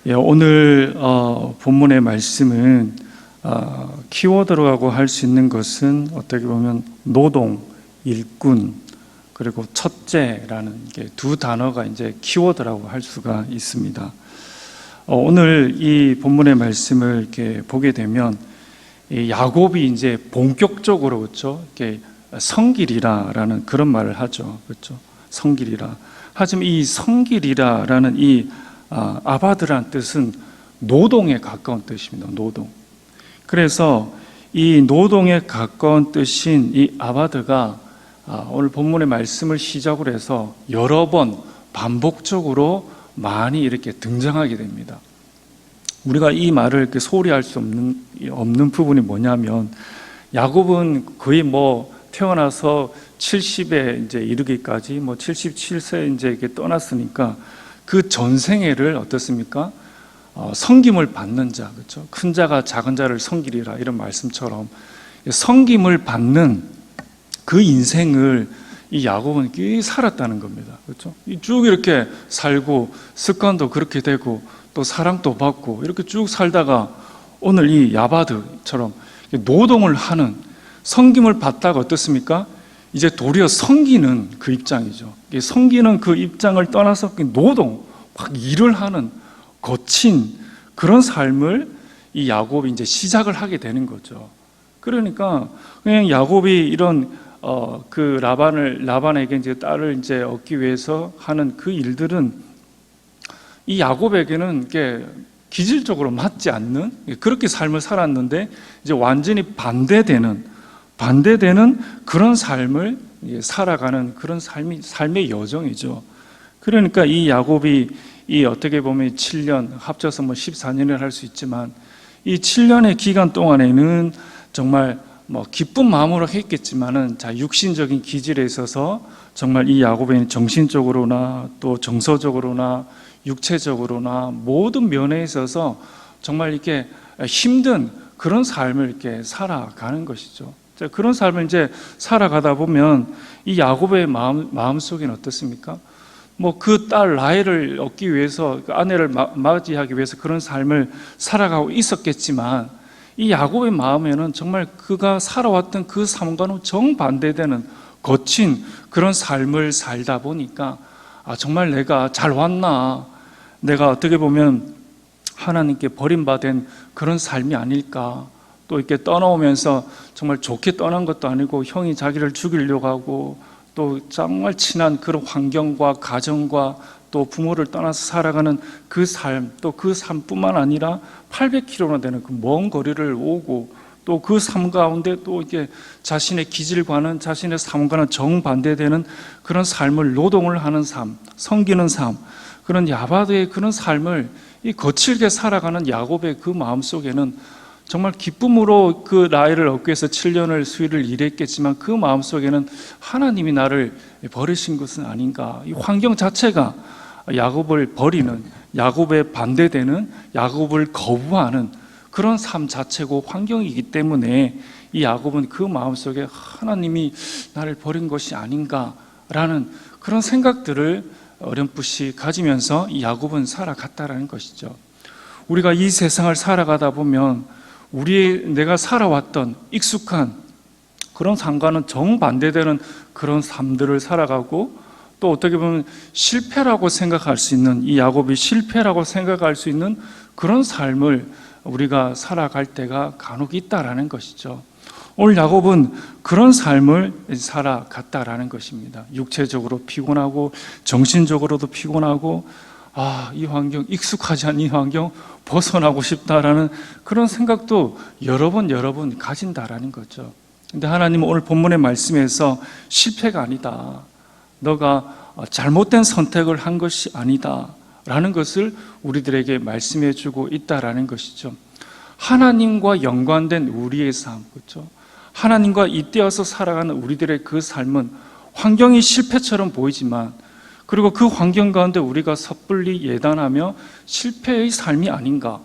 오늘 본문의 말씀은 키워드라고 할 수 있는 것은 어떻게 보면 노동, 일꾼, 그리고 첫째라는 두 단어가 이제 키워드라고 할 수가 있습니다. 오늘 이 본문의 말씀을 이렇게 보게 되면 야곱이 이제 본격적으로 그렇죠, 이렇게 성길이라라는 그런 말을 하죠, 그렇죠? 성길이라. 하지만 이 성길이라라는 이 아바드라는 뜻은 노동에 가까운 뜻입니다. 노동. 그래서 이 노동에 가까운 뜻인 이 아바드가 오늘 본문의 말씀을 시작으로 해서 여러 번 반복적으로 많이 이렇게 등장하게 됩니다. 우리가 이 말을 이렇게 소홀히 할 수 없는 부분이 뭐냐면, 야곱은 거의 태어나서 70에 이제 이르기까지 77세 이제 이렇게 떠났으니까 그 전생애를 어떻습니까? 섬김을 받는 자, 그렇죠? 큰 자가 작은 자를 섬기리라, 이런 말씀처럼 섬김을 받는 그 인생을 이 야곱은 살았다는 겁니다. 그렇죠? 쭉 이렇게 살고 습관도 그렇게 되고 또 사랑도 받고 이렇게 쭉 살다가 오늘 이 야바드처럼 노동을 하는, 섬김을 받다가 어떻습니까? 이제 도리어 섬기는 그 입장이죠. 섬기는 그 입장을 떠나서 노동, 막 일을 하는 거친 그런 삶을 이 야곱이 이제 시작을 하게 되는 거죠. 그러니까 그냥 야곱이 이런 그 라반에게 이제 딸을 이제 얻기 위해서 하는 그 일들은 이 야곱에게는 이게 기질적으로 맞지 않는, 그렇게 삶을 살았는데 이제 완전히 반대되는 그런 삶을 살아가는 그런 삶의 여정이죠. 그러니까 이 야곱이 이 어떻게 보면 7년 합쳐서 14년을 할 수 있지만 이 7년의 기간 동안에는 정말 기쁜 마음으로 했겠지만은 육신적인 기질에 있어서 정말 이 야곱에는 정신적으로나 또 정서적으로나 육체적으로나 모든 면에 있어서 정말 이렇게 힘든 그런 삶을 이렇게 살아가는 것이죠. 그런 삶을 이제 살아가다 보면 이 야곱의 마음 속에는 어떻습니까? 그 딸 라헬을 얻기 위해서, 그 아내를 맞이하기 위해서 그런 삶을 살아가고 있었겠지만 이 야곱의 마음에는 정말 그가 살아왔던 그 삶과는 정반대되는 거친 그런 삶을 살다 보니까 정말 내가 잘 왔나, 내가 어떻게 보면 하나님께 버림받은 그런 삶이 아닐까, 또 이렇게 떠나오면서 정말 좋게 떠난 것도 아니고 형이 자기를 죽이려고 하고 또 정말 친한 그런 환경과 가정과 또 부모를 떠나서 살아가는 그 삶, 또 그 삶뿐만 아니라 800km나 되는 그 먼 거리를 오고 또 그 삶 가운데 또 이게 자신의 기질과는, 자신의 삶과는 정반대되는 그런 삶을, 노동을 하는 삶, 섬기는 삶, 그런 야바드의 그런 삶을 이 거칠게 살아가는 야곱의 그 마음 속에는 정말 기쁨으로 그 라헬을 얻기 위해서 7년을 수일을 일했겠지만 그 마음속에는 하나님이 나를 버리신 것은 아닌가, 이 환경 자체가 야곱을 버리는, 야곱에 반대되는, 야곱을 거부하는 그런 삶 자체고 환경이기 때문에 이 야곱은 그 마음속에 하나님이 나를 버린 것이 아닌가라는 그런 생각들을 어렴풋이 가지면서 이 야곱은 살아갔다라는 것이죠. 우리가 이 세상을 살아가다 보면 내가 살아왔던 익숙한 그런 삶과는 정반대되는 그런 삶들을 살아가고, 또 어떻게 보면 실패라고 생각할 수 있는, 이 야곱이 실패라고 생각할 수 있는 그런 삶을 우리가 살아갈 때가 간혹 있다라는 것이죠. 오늘 야곱은 그런 삶을 살아갔다라는 것입니다. 육체적으로 피곤하고 정신적으로도 피곤하고, 이 환경, 익숙하지 않은 이 환경 벗어나고 싶다라는 그런 생각도 여러 번 가진다라는 거죠. 근데 하나님은 오늘 본문의 말씀에서 실패가 아니다, 너가 잘못된 선택을 한 것이 아니다 라는 것을 우리들에게 말씀해 주고 있다라는 것이죠. 하나님과 연관된 우리의 삶, 그렇죠? 하나님과 잇대어서 살아가는 우리들의 그 삶은 환경이 실패처럼 보이지만, 그리고 그 환경 가운데 우리가 섣불리 예단하며 실패의 삶이 아닌가,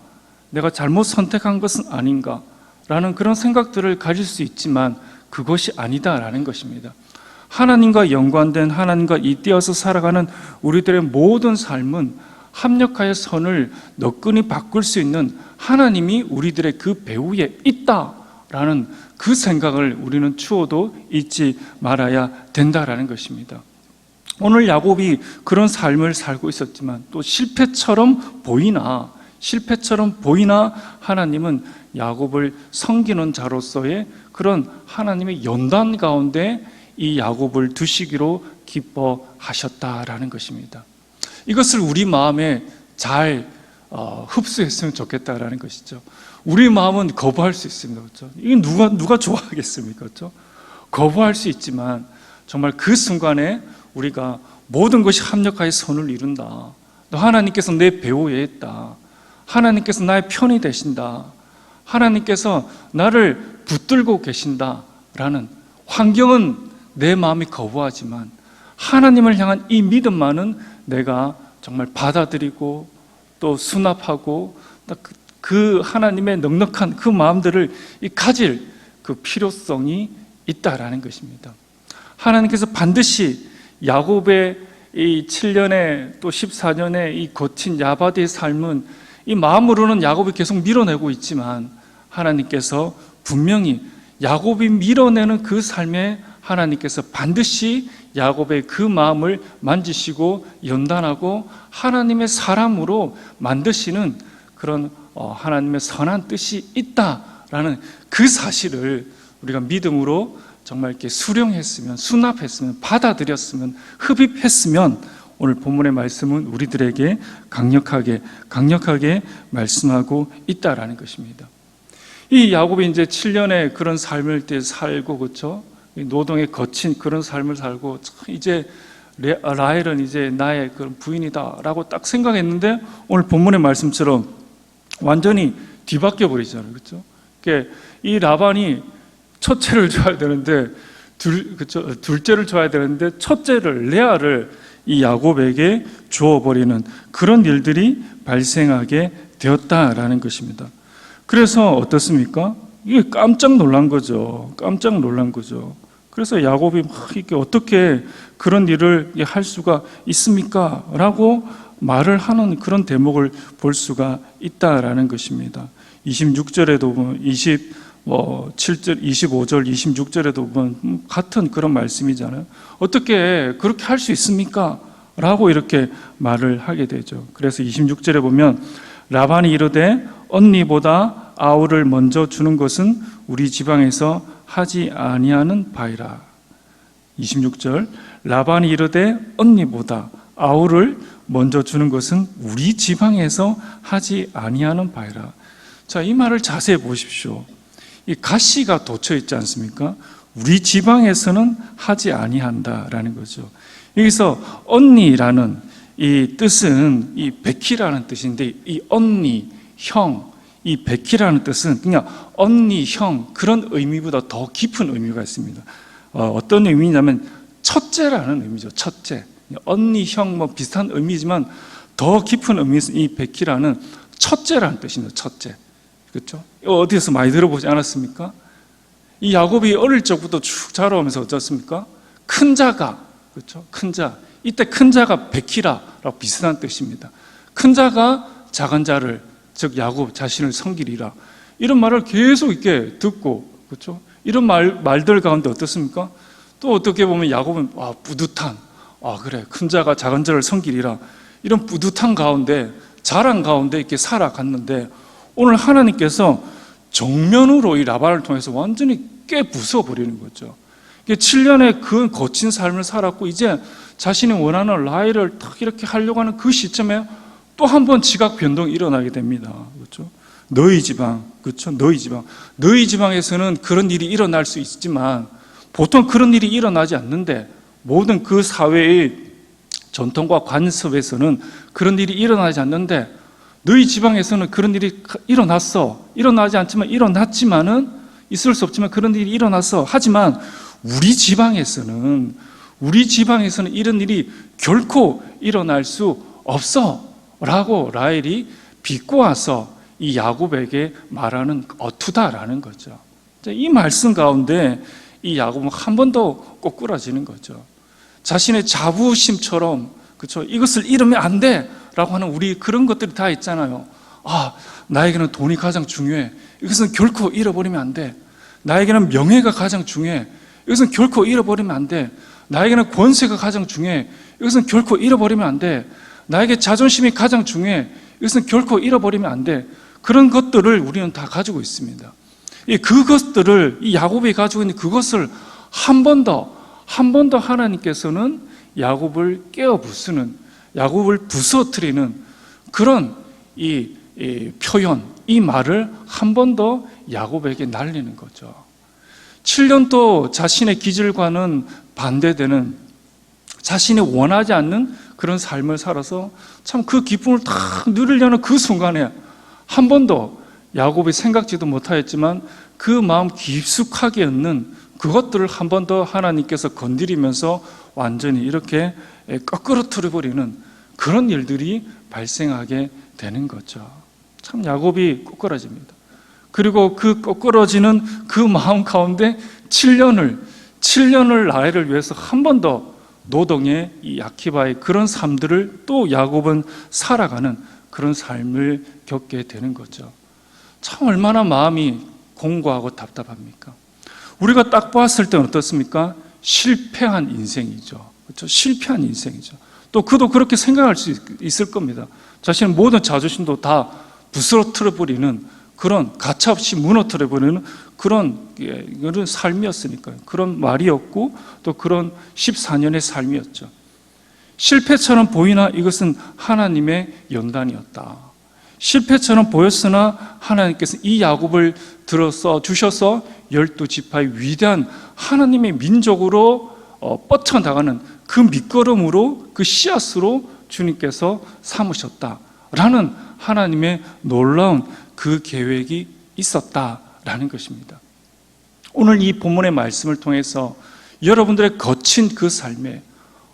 내가 잘못 선택한 것은 아닌가 라는 그런 생각들을 가질 수 있지만 그것이 아니다라는 것입니다. 하나님과 연관된, 하나님과 잇대어서 살아가는 우리들의 모든 삶은 합력하여 선을 너끈히 바꿀 수 있는 하나님이 우리들의 그 배후에 있다라는 그 생각을 우리는 추호도 잊지 말아야 된다라는 것입니다. 오늘 야곱이 그런 삶을 살고 있었지만 또 실패처럼 보이나 하나님은 야곱을 섬기는 자로서의 그런 하나님의 연단 가운데 이 야곱을 두시기로 기뻐하셨다라는 것입니다. 이것을 우리 마음에 잘 흡수했으면 좋겠다라는 것이죠. 우리 마음은 거부할 수 있습니다. 그렇죠? 이게 누가 좋아하겠습니까? 그렇죠? 거부할 수 있지만 정말 그 순간에 우리가 모든 것이 합력하여 선을 이룬다. 또 하나님께서 내 배후에 있다. 하나님께서 나의 편이 되신다. 하나님께서 나를 붙들고 계신다라는 환경은 내 마음이 거부하지만 하나님을 향한 이 믿음만은 내가 정말 받아들이고 또 수납하고 그 하나님의 넉넉한 그 마음들을 가질 그 필요성이 있다라는 것입니다. 하나님께서 반드시 야곱의 이 7년에 또 14년의 이 거친 야바디의 삶은 이 마음으로는 야곱이 계속 밀어내고 있지만 하나님께서 분명히 야곱이 밀어내는 그 삶에 하나님께서 반드시 야곱의 그 마음을 만지시고 연단하고 하나님의 사람으로 만드시는 그런 하나님의 선한 뜻이 있다라는 그 사실을 우리가 믿음으로 정말 이렇게 수령했으면, 수납했으면, 받아들였으면, 흡입했으면 오늘 본문의 말씀은 우리들에게 강력하게 말씀하고 있다라는 것입니다. 이 야곱이 이제 7년의 그런 삶을 때 살고, 그렇죠? 노동에 거친 그런 삶을 살고, 이제 라헬은 이제 나의 그런 부인이다라고 딱 생각했는데 오늘 본문의 말씀처럼 완전히 뒤바뀌어 버리잖아요, 그렇죠? 이 라반이 첫째를 줘야 되는데 둘째를 줘야 되는데 첫째를 레아를 이 야곱에게 주어버리는 그런 일들이 발생하게 되었다라는 것입니다. 그래서 어떻습니까? 이게 깜짝 놀란 거죠. 그래서 야곱이 이렇게 어떻게 그런 일을 할 수가 있습니까? 라고 말을 하는 그런 대목을 볼 수가 있다라는 것입니다. 26절에도 보면 7절, 25절, 26절에도 보면 같은 그런 말씀이잖아요. 어떻게 그렇게 할 수 있습니까? 라고 이렇게 말을 하게 되죠. 그래서 26절에 보면 라반이 이르되 언니보다 아우를 먼저 주는 것은 우리 지방에서 하지 아니하는 바이라. 26절 라반이 이르되 언니보다 아우를 먼저 주는 것은 우리 지방에서 하지 아니하는 바이라. 자, 이 말을 자세히 보십시오. 이 가시가 돋쳐 있지 않습니까? 우리 지방에서는 하지 아니한다라는 거죠. 여기서 언니라는 이 뜻은 이 백희라는 뜻인데 이 언니, 형, 이 백희라는 뜻은 그냥 언니, 형 그런 의미보다 더 깊은 의미가 있습니다. 어떤 의미냐면 첫째라는 의미죠. 첫째. 언니, 형 뭐 비슷한 의미지만 더 깊은 의미에서 이 백희라는 첫째라는 뜻입니다. 첫째. 그렇죠? 어디에서 많이 들어보지 않았습니까? 이 야곱이 어릴 적부터 쭉 자라오면서 어떻습니까? 큰 자가, 그렇죠? 큰 자. 이때 큰 자가 백희라라고 비슷한 뜻입니다. 큰 자가 작은 자를, 즉 야곱 자신을 섬기리라. 이런 말을 계속 이렇게 듣고, 그렇죠? 이런 말들 가운데 어떻습니까? 또 어떻게 보면 야곱은 뿌듯한, 그래, 큰 자가 작은 자를 섬기리라. 이런 뿌듯한 가운데, 자랑 가운데 이렇게 살아갔는데 오늘 하나님께서 정면으로 이 라반을 통해서 완전히 깨부숴버리는 거죠. 7년의 그 거친 삶을 살았고 이제 자신이 원하는 라헬을 딱 이렇게 하려고 하는 그 시점에 또 한 번 지각 변동이 일어나게 됩니다. 그렇죠? 너희 지방, 그렇죠? 너희 지방에서는 그런 일이 일어날 수 있지만 보통 그런 일이 일어나지 않는데 모든 그 사회의 전통과 관습에서는 그런 일이 일어나지 않는데 너희 지방에서는 그런 일이 일어났어. 일어나지 않지만 일어났지만은 있을 수 없지만 그런 일이 일어났어. 하지만 우리 지방에서는 이런 일이 결코 일어날 수 없어. 라고 라헬이 비꼬아서 이 야곱에게 말하는 어투다라는 거죠. 이 말씀 가운데 이 야곱은 한 번 더 꼬꾸라지는 거죠. 자신의 자부심처럼, 그렇죠? 이것을 잃으면 안 돼. 라고 하는 우리 그런 것들이 다 있잖아요. 나에게는 돈이 가장 중요해. 이것은 결코 잃어버리면 안 돼. 나에게는 명예가 가장 중요해. 이것은 결코 잃어버리면 안 돼. 나에게는 권세가 가장 중요해. 이것은 결코 잃어버리면 안 돼. 나에게 자존심이 가장 중요해. 이것은 결코 잃어버리면 안 돼. 그런 것들을 우리는 다 가지고 있습니다. 그것들을, 이 야곱이 가지고 있는 그것을 한 번 더 하나님께서는 야곱을 깨어 부수는, 야곱을 부서뜨리는 그런 이 표현, 이 말을 한 번 더 야곱에게 날리는 거죠. 7년 또 자신의 기질과는 반대되는, 자신이 원하지 않는 그런 삶을 살아서 참 그 기쁨을 다 누리려는 그 순간에 한 번 더 야곱이 생각지도 못하였지만 그 마음 깊숙하게 얻는 그것들을 한 번 더 하나님께서 건드리면서 완전히 이렇게 거꾸로 틀어버리는 그런 일들이 발생하게 되는 거죠. 참 야곱이 꼬꾸라집니다. 그리고 그 꼬꾸라지는 그 마음 가운데 7년을 나를 위해서 한 번 더 노동의 이 야키바의 그런 삶들을 또 야곱은 살아가는 그런 삶을 겪게 되는 거죠. 참 얼마나 마음이 공고하고 답답합니까? 우리가 딱 보았을 때는 어떻습니까? 실패한 인생이죠. 그렇죠? 실패한 인생이죠. 또 그도 그렇게 생각할 수 있을 겁니다. 자신의 모든 자존심도 다 부스러뜨려버리는 그런, 가차없이 무너뜨려버리는 그런 삶이었으니까요. 그런 말이었고 또 그런 14년의 삶이었죠. 실패처럼 보이나 이것은 하나님의 연단이었다. 실패처럼 보였으나 하나님께서 이 야곱을 들어서 주셔서 12지파의 위대한 하나님의 민족으로 뻗쳐나가는 그 밑거름으로, 그 씨앗으로 주님께서 삼으셨다라는 하나님의 놀라운 그 계획이 있었다라는 것입니다. 오늘 이 본문의 말씀을 통해서 여러분들의 거친 그 삶에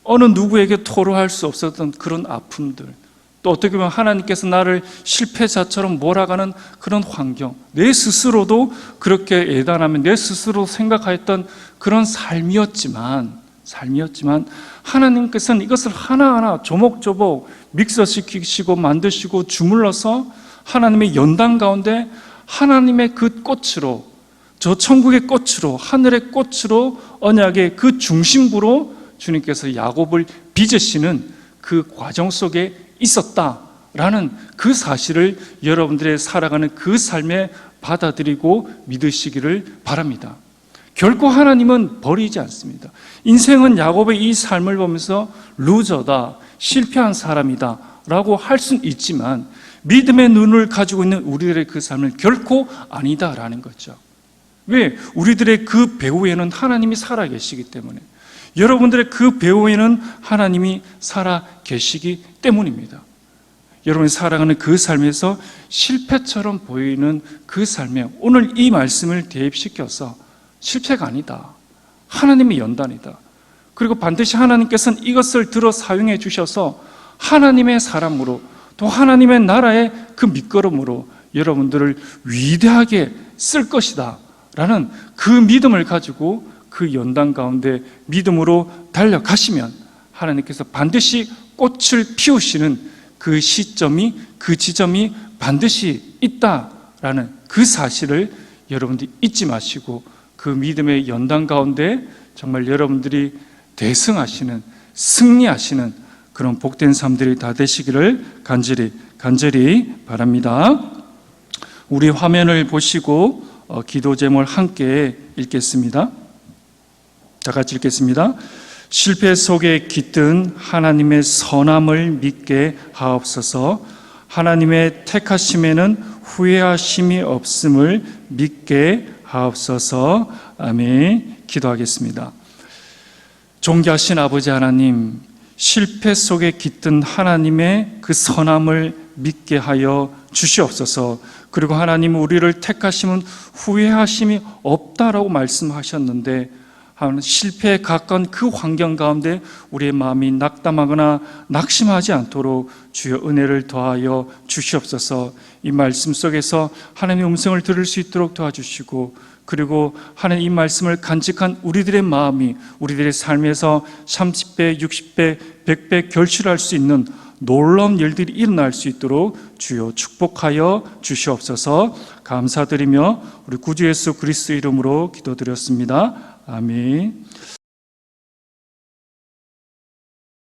어느 누구에게 토로할 수 없었던 그런 아픔들, 또 어떻게 보면 하나님께서 나를 실패자처럼 몰아가는 그런 환경, 내 스스로도 그렇게 예단하면 내 스스로 생각하였던 그런 삶이었지만 하나님께서는 이것을 하나하나 조목조목 믹서시키시고 만드시고 주물러서 하나님의 연단 가운데 하나님의 그 꽃으로, 저 천국의 꽃으로, 하늘의 꽃으로, 언약의 그 중심부로 주님께서 야곱을 빚으시는 그 과정 속에 있었다라는 그 사실을 여러분들의 살아가는 그 삶에 받아들이고 믿으시기를 바랍니다. 결코 하나님은 버리지 않습니다. 인생은 야곱의 이 삶을 보면서 루저다, 실패한 사람이다 라고 할 수는 있지만 믿음의 눈을 가지고 있는 우리들의 그 삶은 결코 아니다라는 거죠. 왜? 우리들의 그 배후에는 하나님이 살아계시기 때문에, 여러분들의 그 배후에는 하나님이 살아계시기 때문입니다. 여러분이 살아가는 그 삶에서 실패처럼 보이는 그 삶에 오늘 이 말씀을 대입시켜서 실패가 아니다, 하나님의 연단이다, 그리고 반드시 하나님께서는 이것을 들어 사용해 주셔서 하나님의 사람으로, 또 하나님의 나라의 그 밑거름으로 여러분들을 위대하게 쓸 것이다 라는 그 믿음을 가지고 그 연단 가운데 믿음으로 달려가시면 하나님께서 반드시 꽃을 피우시는 그 시점이, 그 지점이 반드시 있다라는 그 사실을 여러분들이 잊지 마시고 그 믿음의 연단 가운데 정말 여러분들이 대승하시는, 승리하시는 그런 복된 삶들이 다 되시기를 간절히 바랍니다. 우리 화면을 보시고 기도 제목을 함께 읽겠습니다. 다 같이 읽겠습니다. 실패 속에 깃든 하나님의 선함을 믿게 하옵소서. 하나님의 택하심에는 후회하심이 없음을 믿게 하옵소서. 아멘. 기도하겠습니다. 존귀하신 아버지 하나님, 실패 속에 깃든 하나님의 그 선함을 믿게 하여 주시옵소서. 그리고 하나님, 우리를 택하심은 후회하심이 없다라고 말씀하셨는데 실패에 가까운 그 환경 가운데 우리의 마음이 낙담하거나 낙심하지 않도록 주여 은혜를 더하여 주시옵소서. 이 말씀 속에서 하나님의 음성을 들을 수 있도록 도와주시고, 그리고 하나님 이 말씀을 간직한 우리들의 마음이 우리들의 삶에서 30배, 60배, 100배 결실할 수 있는 놀라운 일들이 일어날 수 있도록 주여 축복하여 주시옵소서. 감사드리며 우리 구주 예수 그리스도 이름으로 기도드렸습니다. 아멘.